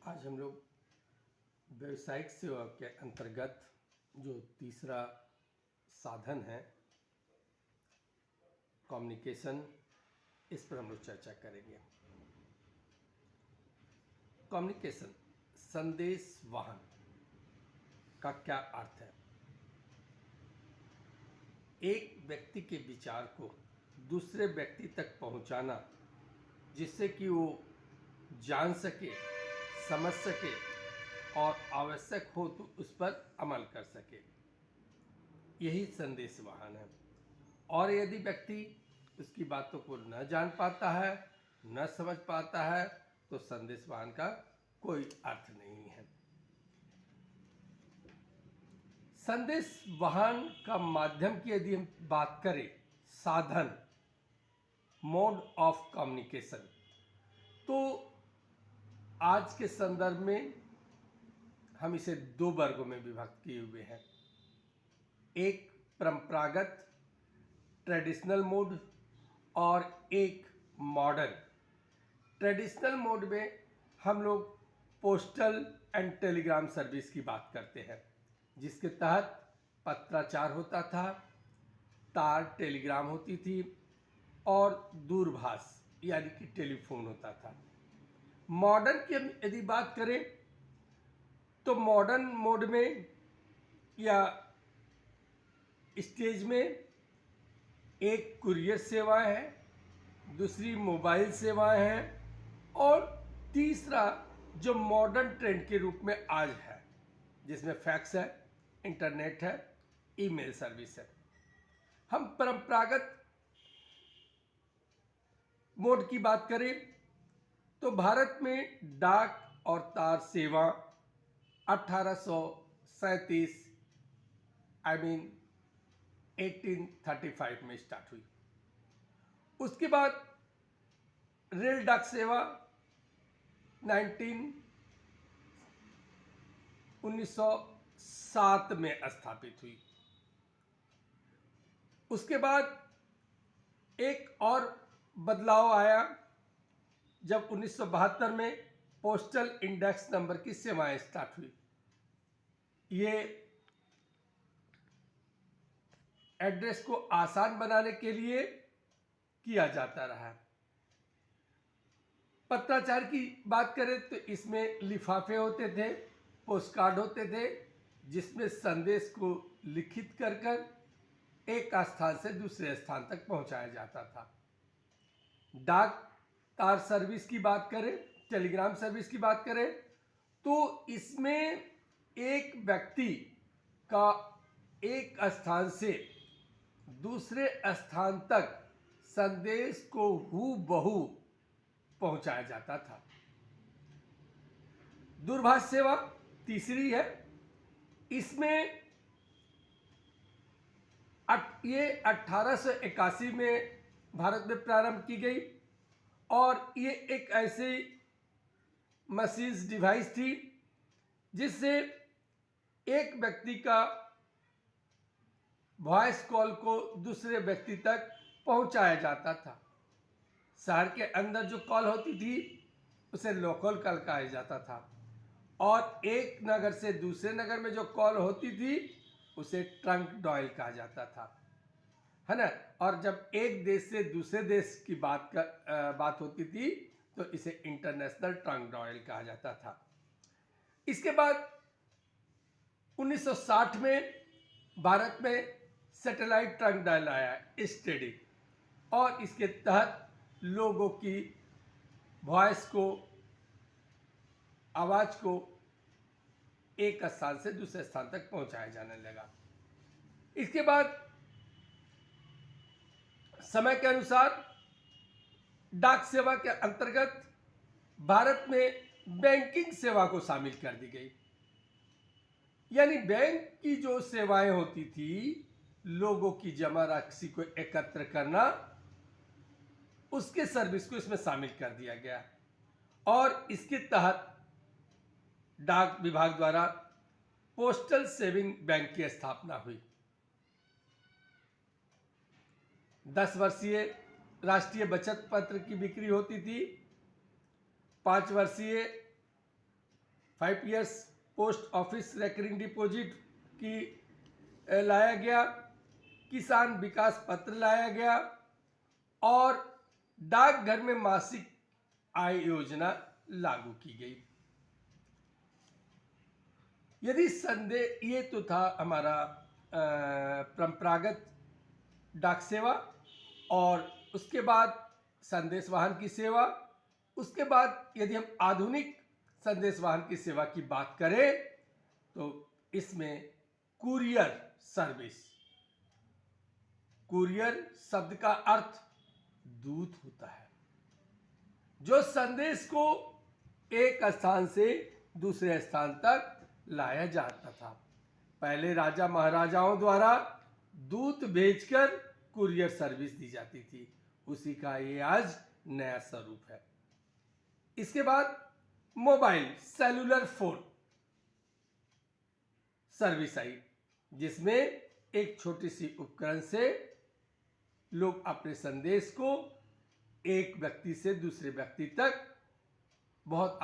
आज हम लोग व्यावसायिक सेवा के अंतर्गत जो तीसरा साधन है कम्युनिकेशन, इस पर हम लोग चर्चा करेंगे। कम्युनिकेशन, संदेश वाहन का क्या अर्थ है? एक व्यक्ति के विचार को दूसरे व्यक्ति तक पहुंचाना, जिससे कि वो जान सके, समझ सके और आवश्यक हो तो उस पर अमल कर सके, यही संदेश वाहन है। और यदि व्यक्ति उसकी बातों को न जान पाता है, न समझ पाता है, तो संदेश वाहन का कोई अर्थ नहीं है। संदेश वाहन का माध्यम की यदि हम बात करें, साधन, मोड ऑफ कम्युनिकेशन, तो आज के संदर्भ में हम इसे दो वर्गों में विभक्त किए हुए हैं। एक परंपरागत ट्रेडिशनल मोड और एक मॉडर्न। ट्रेडिशनल मोड में हम लोग पोस्टल एंड टेलीग्राम सर्विस की बात करते हैं, जिसके तहत पत्राचार होता था, तार टेलीग्राम होती थी और दूरभाष यानी कि टेलीफोन होता था। मॉडर्न की यदि बात करें तो मॉडर्न मोड में या स्टेज में एक कुरियर सेवा है, दूसरी मोबाइल सेवाएं हैं और तीसरा जो मॉडर्न ट्रेंड के रूप में आज है, जिसमें फैक्स है, इंटरनेट है, ईमेल सर्विस है। हम परंपरागत मोड की बात करें तो भारत में डाक और तार सेवा 1837 1835 में स्टार्ट हुई। उसके बाद रेल डाक सेवा 1907 में स्थापित हुई। उसके बाद एक और बदलाव आया जब 1972 में पोस्टल इंडेक्स नंबर की सेवाएं स्टार्ट हुई। ये एड्रेस को आसान बनाने के लिए किया जाता रहा। पत्राचार की बात करें तो इसमें लिफाफे होते थे, पोस्ट कार्ड होते थे, जिसमें संदेश को लिखित कर कर एक स्थान से दूसरे स्थान तक पहुंचाया जाता था। डाक तार सर्विस की बात करें, टेलीग्राम सर्विस की बात करें तो इसमें एक व्यक्ति का एक स्थान से दूसरे स्थान तक संदेश को हूबहू पहुंचाया जाता था। दूरभाष सेवा तीसरी है। इसमें ये 1881 में भारत में प्रारंभ की गई और ये एक ऐसी मशीन डिवाइस थी जिससे एक व्यक्ति का वॉइस कॉल को दूसरे व्यक्ति तक पहुंचाया जाता था। शहर के अंदर जो कॉल होती थी उसे लोकल कॉल कहा जाता था और एक नगर से दूसरे नगर में जो कॉल होती थी उसे ट्रंक डॉयल कहा जाता था, है ना। और जब एक देश से दूसरे देश की बात होती थी तो इसे इंटरनेशनल ट्रंक डॉयल कहा जाता था। इसके बाद 1960 में भारत में सैटेलाइट ट्रंक डायल आया, स्टेडी, और इसके तहत लोगों की वॉइस को, आवाज को एक स्थान से दूसरे स्थान तक पहुंचाया जाने लगा। इसके बाद समय के अनुसार डाक सेवा के अंतर्गत भारत में बैंकिंग सेवा को शामिल कर दी गई, यानी बैंक की जो सेवाएं होती थी, लोगों की जमा राशि को एकत्र करना, उसके सर्विस को इसमें शामिल कर दिया गया और इसके तहत डाक विभाग द्वारा पोस्टल सेविंग बैंक की स्थापना हुई। 10 वर्षीय राष्ट्रीय बचत पत्र की बिक्री होती थी, 5 वर्षीय 5 years post office recurring deposit की लाया गया, किसान विकास पत्र लाया गया और डाकघर में मासिक आय योजना लागू की गई। यदि संदेह, ये तो था हमारा परंपरागत डाक सेवा, और उसके बाद संदेश वाहन की सेवा। उसके बाद यदि हम आधुनिक संदेश वाहन की सेवा की बात करें तो इसमें कुरियर सर्विस, कुरियर शब्द का अर्थ दूत होता है, जो संदेश को एक स्थान से दूसरे स्थान तक लाया जाता था। पहले राजा महाराजाओं द्वारा दूत भेजकर कुरियर सर्विस दी जाती थी, उसी का ये आज नया स्वरूप है। इसके बाद मोबाइल सेलुलर फोन सर्विस आई, जिसमें एक छोटी सी उपकरण से लोग अपने संदेश को एक व्यक्ति से दूसरे व्यक्ति तक बहुत